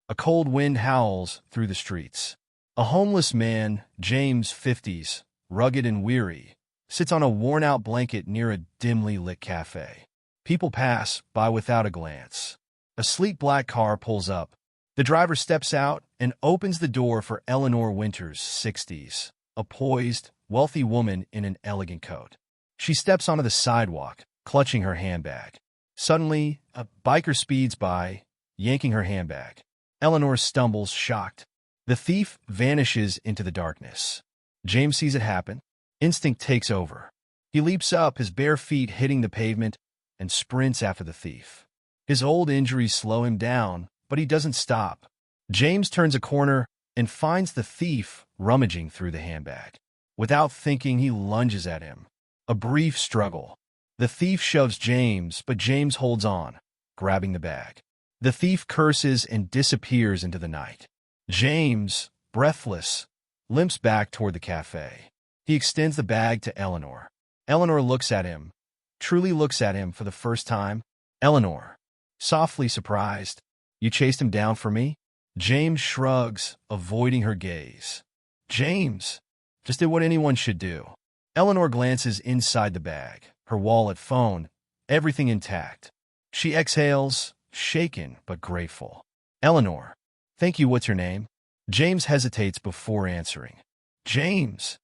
A cold wind howls through the streets. A homeless man, James, 50s, rugged and weary, sits on a worn-out blanket near a dimly lit cafe. People pass by without a glance. A sleek black car pulls up. The driver steps out and opens the door for Eleanor Winters, 60s, a poised, wealthy woman in an elegant coat. She steps onto the sidewalk, clutching her handbag. Suddenly, a biker speeds by, yanking her handbag. Eleanor stumbles, shocked. The thief vanishes into the darkness. James sees it happen. Instinct takes over. He leaps up, his bare feet hitting the pavement, and sprints after the thief. His old injuries slow him down, but he doesn't stop. James turns a corner and finds the thief rummaging through the handbag. Without thinking, he lunges at him. A brief struggle. The thief shoves James, but James holds on, grabbing the bag. The thief curses and disappears into the night. James, breathless, limps back toward the cafe. He extends the bag to Eleanor. Eleanor looks at him, truly looks at him for the first time. Eleanor, softly surprised, "You chased him down for me?" James shrugs, avoiding her gaze. James just did what anyone should do. Eleanor glances inside the bag, her wallet, phone, everything intact. She exhales, shaken but grateful. "Eleanor, thank you. What's your name?" James hesitates before answering. James.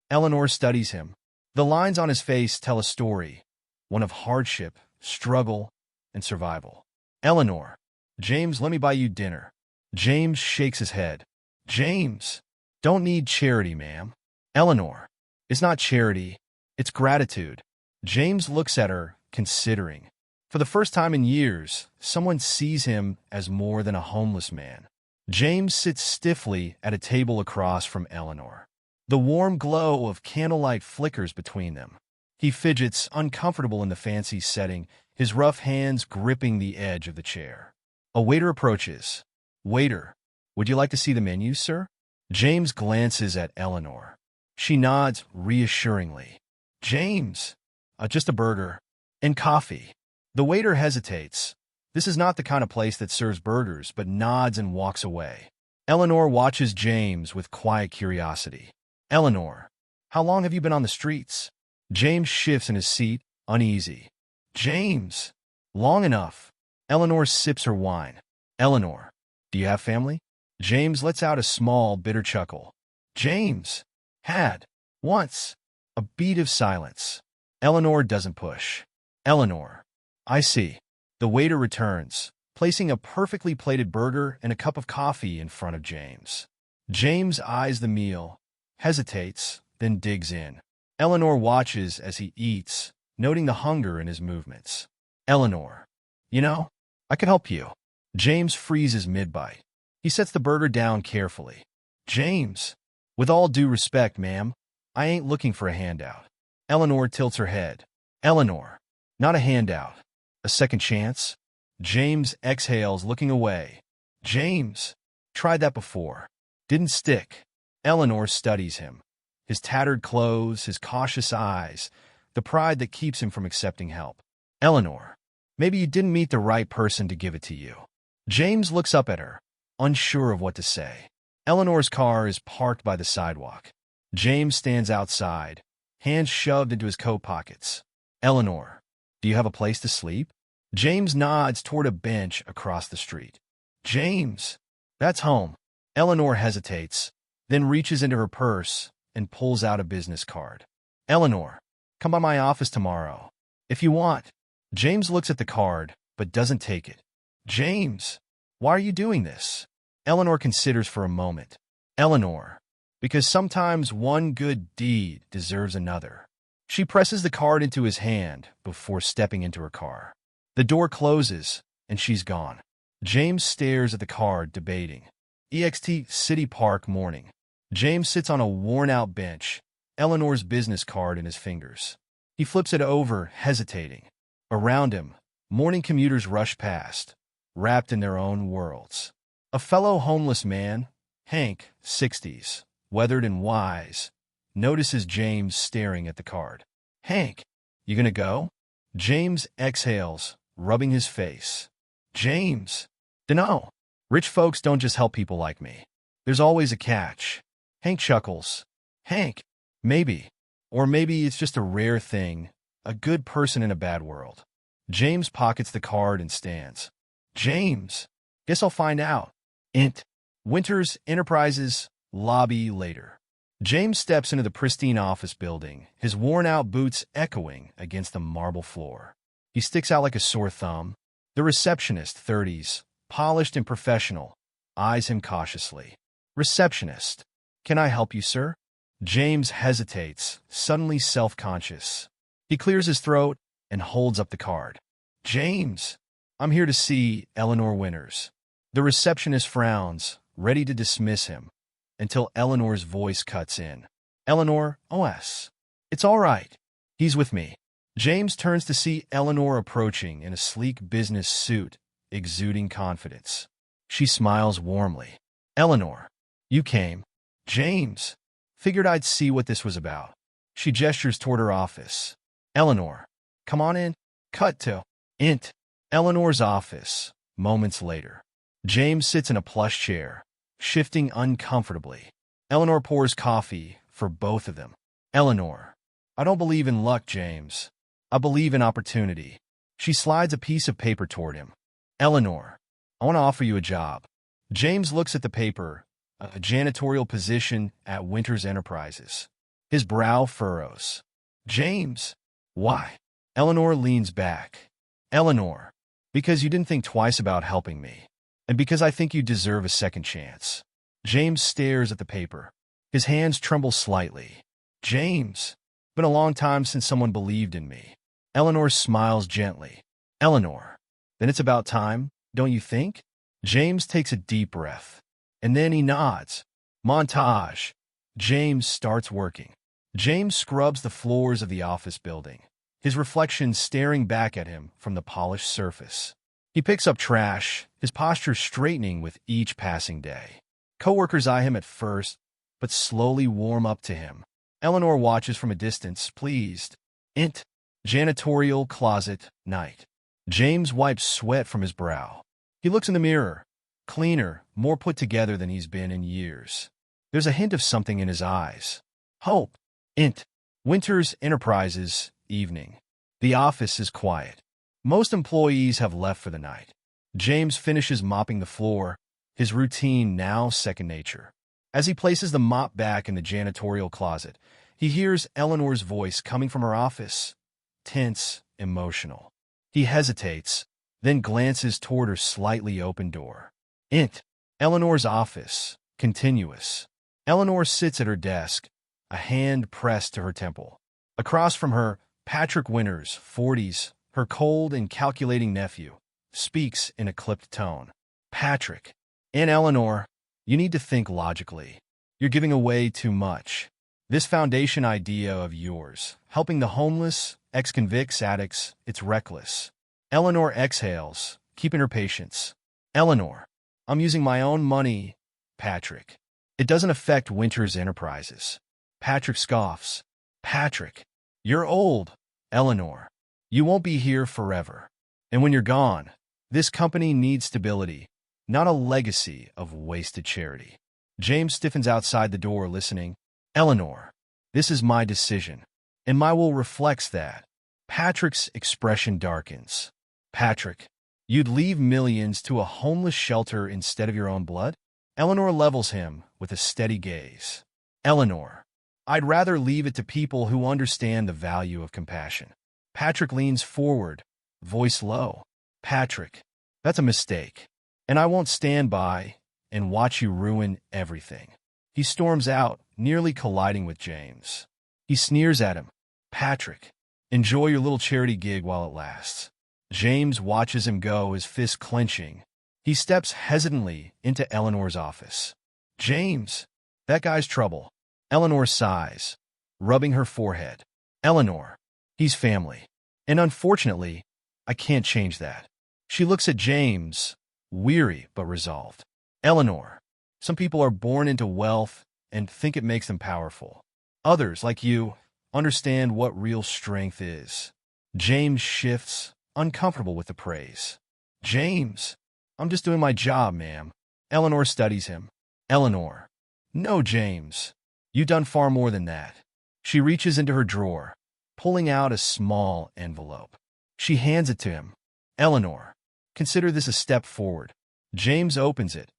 Eleanor studies him. The lines on his face tell a story, one of hardship, struggle, and survival. "Eleanor, James, let me buy you dinner." James shakes his head. "James, don't need charity, ma'am." "Eleanor, it's not charity, it's gratitude." James looks at her, considering. For the first time in years, someone sees him as more than a homeless man. James sits stiffly at a table across from Eleanor. The warm glow of candlelight flickers between them. He fidgets, uncomfortable in the fancy setting, his rough hands gripping the edge of the chair. A waiter approaches. "Waiter, would you like to see the menu, sir?" James glances at Eleanor. She nods reassuringly. "James, just a burger and coffee." The waiter hesitates. This is not the kind of place that serves burgers, but nods and walks away. Eleanor watches James with quiet curiosity. "Eleanor, how long have you been on the streets?" James shifts in his seat, uneasy. "James, long enough." Eleanor sips her wine. "Eleanor, do you have family?" James lets out a small, bitter chuckle. "James, had, once." A beat of silence. Eleanor doesn't push. "Eleanor, I see." The waiter returns, placing a perfectly plated burger and a cup of coffee in front of James. James eyes the meal, hesitates, then digs in. Eleanor watches as he eats, noting the hunger in his movements. "Eleanor, I could help you." James freezes mid-bite. He sets the burger down carefully. "James, with all due respect, ma'am, I ain't looking for a handout." Eleanor tilts her head. "Eleanor, not a handout. A second chance?" James exhales, looking away. "James, tried that before. Didn't stick." Eleanor studies him. His tattered clothes, his cautious eyes, the pride that keeps him from accepting help. "Eleanor, maybe you didn't meet the right person to give it to you." James looks up at her, unsure of what to say. Eleanor's car is parked by the sidewalk. James stands outside, hands shoved into his coat pockets. "Eleanor, do you have a place to sleep?" James nods toward a bench across the street. "James, that's home." Eleanor hesitates, then reaches into her purse and pulls out a business card. "Eleanor, come by my office tomorrow, if you want." James looks at the card, but doesn't take it. "James, why are you doing this?" Eleanor considers for a moment. "Eleanor, because sometimes one good deed deserves another." She presses the card into his hand before stepping into her car. The door closes, and she's gone. James stares at the card, debating. EXT City Park morning. James sits on a worn-out bench, Eleanor's business card in his fingers. He flips it over, hesitating. Around him, morning commuters rush past, wrapped in their own worlds. A fellow homeless man, Hank, 60s, weathered and wise, notices James staring at the card. "Hank, you gonna go?" James exhales, rubbing his face. "James, Dunno. Rich folks don't just help people like me. There's always a catch. Hank chuckles. Hank, maybe. Or maybe it's just a rare thing, a good person in a bad world. James pockets the card and stands. James. Guess I'll find out. Int. Winters Enterprises, lobby later. James steps into the pristine office building, his worn-out boots echoing against the marble floor. He sticks out like a sore thumb. The receptionist, 30s, polished and professional, eyes him cautiously. Receptionist. Can I help you, sir? James hesitates, suddenly self-conscious. He clears his throat and holds up the card. James, I'm here to see Eleanor Winters. The receptionist frowns, ready to dismiss him, until Eleanor's voice cuts in. Eleanor, OS. It's all right. He's with me. James turns to see Eleanor approaching in a sleek business suit, exuding confidence. She smiles warmly. Eleanor, you came. James, figured I'd see what this was about. She gestures toward her office. Eleanor, come on in. Cut to Int. Eleanor's office, moments later. James sits in a plush chair, shifting uncomfortably. Eleanor pours coffee for both of them. Eleanor, I don't believe in luck, James. I believe in opportunity. She slides a piece of paper toward him. Eleanor, I want to offer you a job. James looks at the paper, a janitorial position at Winters Enterprises. His brow furrows. James, why? Eleanor leans back. Eleanor, because you didn't think twice about helping me, and because I think you deserve a second chance. James stares at the paper. His hands tremble slightly. James, been a long time since someone believed in me. Eleanor smiles gently. Eleanor, then it's about time, don't you think? James takes a deep breath, and then he nods. Montage. James starts working. James scrubs the floors of the office building, his reflection staring back at him from the polished surface. He picks up trash, his posture straightening with each passing day. Coworkers eye him at first, but slowly warm up to him. Eleanor watches from a distance, pleased. Int. Janitorial closet, night. James wipes sweat from his brow. He looks in the mirror. Cleaner, more put together than he's been in years. There's a hint of something in his eyes. Hope. Int. Winters Enterprises, evening. The office is quiet. Most employees have left for the night. James finishes mopping the floor, his routine now second nature. As he places the mop back in the janitorial closet, he hears Eleanor's voice coming from her office. Tense, emotional. He hesitates, then glances toward her slightly open door. Int. Eleanor's office, continuous. Eleanor sits at her desk, a hand pressed to her temple. Across from her, Patrick Winters, 40s, her cold and calculating nephew, speaks in a clipped tone. Patrick. And Eleanor, you need to think logically. You're giving away too much. This foundation idea of yours, helping the homeless, ex-convicts, addicts, it's reckless. Eleanor exhales, keeping her patience. Eleanor, I'm using my own money. Patrick. It doesn't affect Winters Enterprises. Patrick scoffs. Patrick, you're old. Eleanor, you won't be here forever. And when you're gone, this company needs stability, not a legacy of wasted charity. James stiffens outside the door, listening. Eleanor, this is my decision, and my will reflects that. Patrick's expression darkens. Patrick, you'd leave millions to a homeless shelter instead of your own blood? Eleanor levels him with a steady gaze. Eleanor, I'd rather leave it to people who understand the value of compassion. Patrick leans forward, voice low. Patrick, that's a mistake, and I won't stand by and watch you ruin everything. He storms out, nearly colliding with James. He sneers at him. Patrick, enjoy your little charity gig while it lasts. James watches him go, his fist clenching. He steps hesitantly into Eleanor's office. James, that guy's trouble. Eleanor sighs, rubbing her forehead. Eleanor, he's family. And unfortunately, I can't change that. She looks at James, weary but resolved. Eleanor, some people are born into wealth and think it makes them powerful. Others, like you, understand what real strength is. James shifts, uncomfortable with the praise. James, I'm just doing my job, ma'am. Eleanor studies him. Eleanor. No, James. You've done far more than that. She reaches into her drawer, pulling out a small envelope. She hands it to him. Eleanor. Consider this a step forward. James opens it.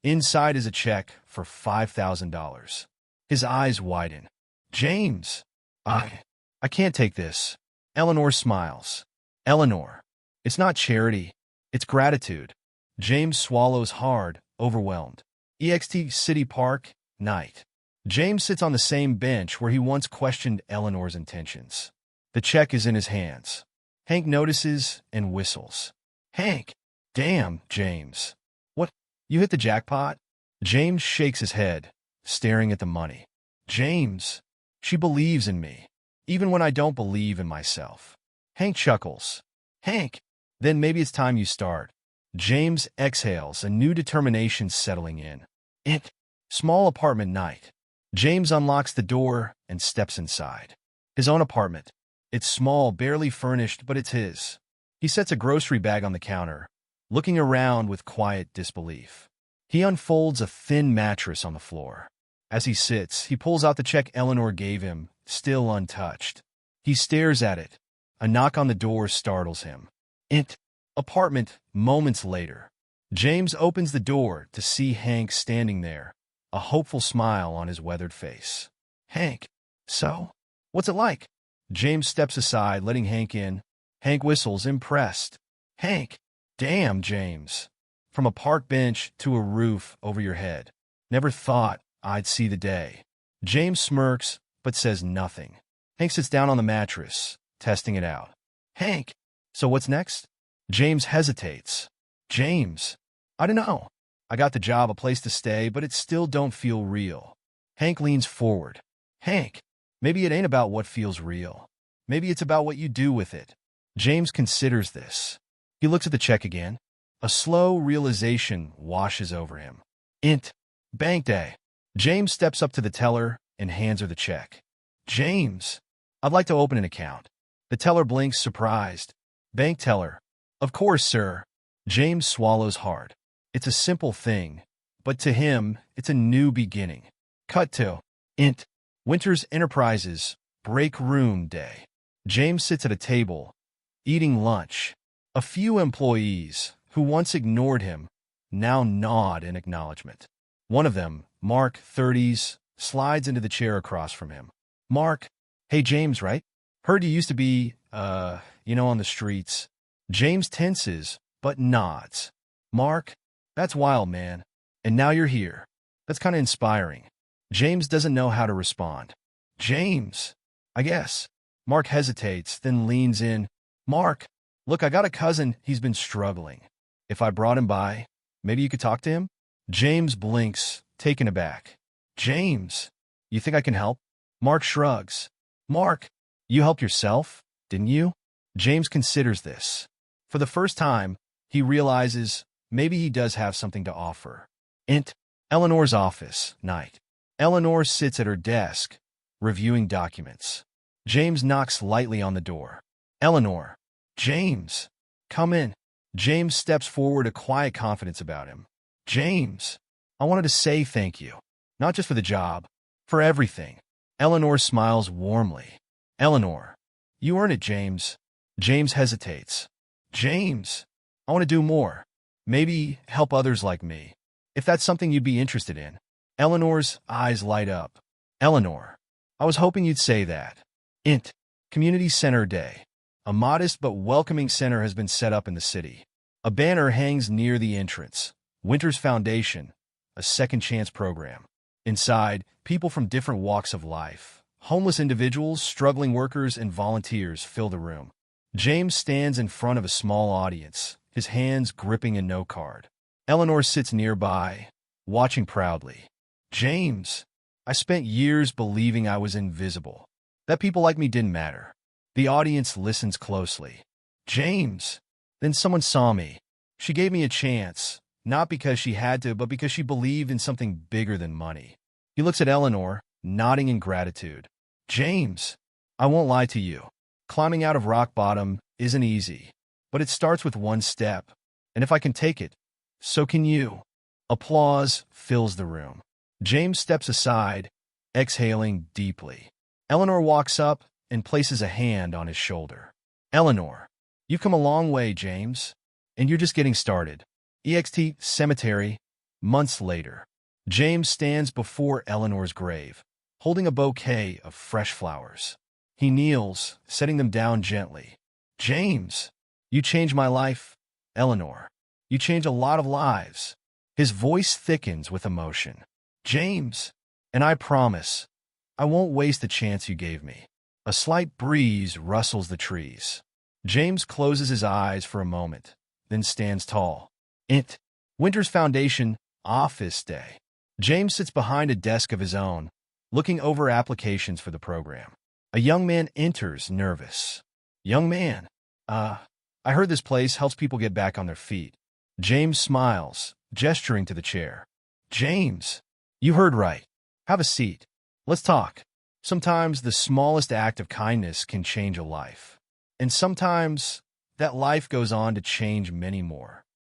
Inside is a check for $5,000. His eyes widen. James. I can't take this. Eleanor smiles. Eleanor. It's not charity. It's gratitude. James swallows hard, overwhelmed. EXT City Park, night. James sits on the same bench where he once questioned Eleanor's intentions. The check is in his hands. Hank notices and whistles. Hank. Damn, James. What? You hit the jackpot? James shakes his head, staring at the money. James. She believes in me, even when I don't believe in myself. Hank chuckles. Hank. Then maybe it's time you start. James exhales, a new determination settling in. Small apartment night. James unlocks the door and steps inside. His own apartment. It's small, barely furnished, but it's his. He sets a grocery bag on the counter, looking around with quiet disbelief. He unfolds a thin mattress on the floor. As he sits, he pulls out the check Eleanor gave him, still untouched. He stares at it. A knock on the door startles him. Apartment, moments later. James opens the door to see Hank standing there, a hopeful smile on his weathered face. Hank. So? What's it like? James steps aside, letting Hank in. Hank whistles, impressed. Hank. Damn, James. From a park bench to a roof over your head. Never thought I'd see the day. James smirks, but says nothing. Hank sits down on the mattress, testing it out. Hank. So what's next? James hesitates. James. I don't know. I got the job, a place to stay, but it still don't feel real. Hank leans forward. Hank. Maybe it ain't about what feels real. Maybe it's about what you do with it. James considers this. He looks at the check again. A slow realization washes over him. Bank day. James steps up to the teller and hands her the check. James. I'd like to open an account. The teller blinks, surprised. Bank teller. Of course, sir. James swallows hard. It's a simple thing, but to him, it's a new beginning. Cut to Winters Enterprises, break room day. James sits at a table, eating lunch. A few employees, who once ignored him, now nod in acknowledgement. One of them, Mark, 30s, slides into the chair across from him. Mark. Hey, James, right? Heard you used to be, on the streets. James tenses, but nods. Mark. That's wild, man. And now you're here. That's kind of inspiring. James doesn't know how to respond. James. I guess. Mark hesitates, then leans in. Mark. Look, I got a cousin. He's been struggling. If I brought him by, maybe you could talk to him? James blinks, taken aback. James. You think I can help? Mark shrugs. Mark. You helped yourself, didn't you? James considers this. For the first time, he realizes maybe he does have something to offer. Eleanor's office, night. Eleanor sits at her desk, reviewing documents. James knocks lightly on the door. Eleanor. James. Come in. James steps forward, a quiet confidence about him. James. I wanted to say thank you. Not just for the job, for everything. Eleanor smiles warmly. Eleanor. You earn it, James. James hesitates. James. I want to do more. Maybe help others like me. If that's something you'd be interested in. Eleanor's eyes light up. Eleanor. I was hoping you'd say that. Community Center Day. A modest but welcoming center has been set up in the city. A banner hangs near the entrance. Winters Foundation, a second chance program. Inside, people from different walks of life. Homeless individuals, struggling workers, and volunteers fill the room. James stands in front of a small audience, his hands gripping a note card. Eleanor sits nearby, watching proudly. James. I spent years believing I was invisible, that people like me didn't matter. The audience listens closely. James. Then someone saw me. She gave me a chance, not because she had to, but because she believed in something bigger than money. He looks at Eleanor, nodding in gratitude. James. I won't lie to you. Climbing out of rock bottom isn't easy, but it starts with one step. And if I can take it, So can you. Applause fills the room. James steps aside, exhaling deeply. Eleanor walks up and places a hand on his shoulder. Eleanor, you've come a long way, James, and you're just getting started. EXT Cemetery, months later. James stands before Eleanor's grave, holding a bouquet of fresh flowers. He kneels, setting them down gently. James, you changed my life. Eleanor, you changed a lot of lives. His voice thickens with emotion. James, and I promise, I won't waste the chance you gave me. A slight breeze rustles the trees. James closes his eyes for a moment, then stands tall. Winter's Foundation, office day. James sits behind a desk of his own, looking over applications for the program. A young man enters, nervous. Young man, I heard this place helps people get back on their feet. James smiles, gesturing to the chair. James, you heard right. Have a seat. Let's talk. Sometimes the smallest act of kindness can change a life. And sometimes that life goes on to change many more.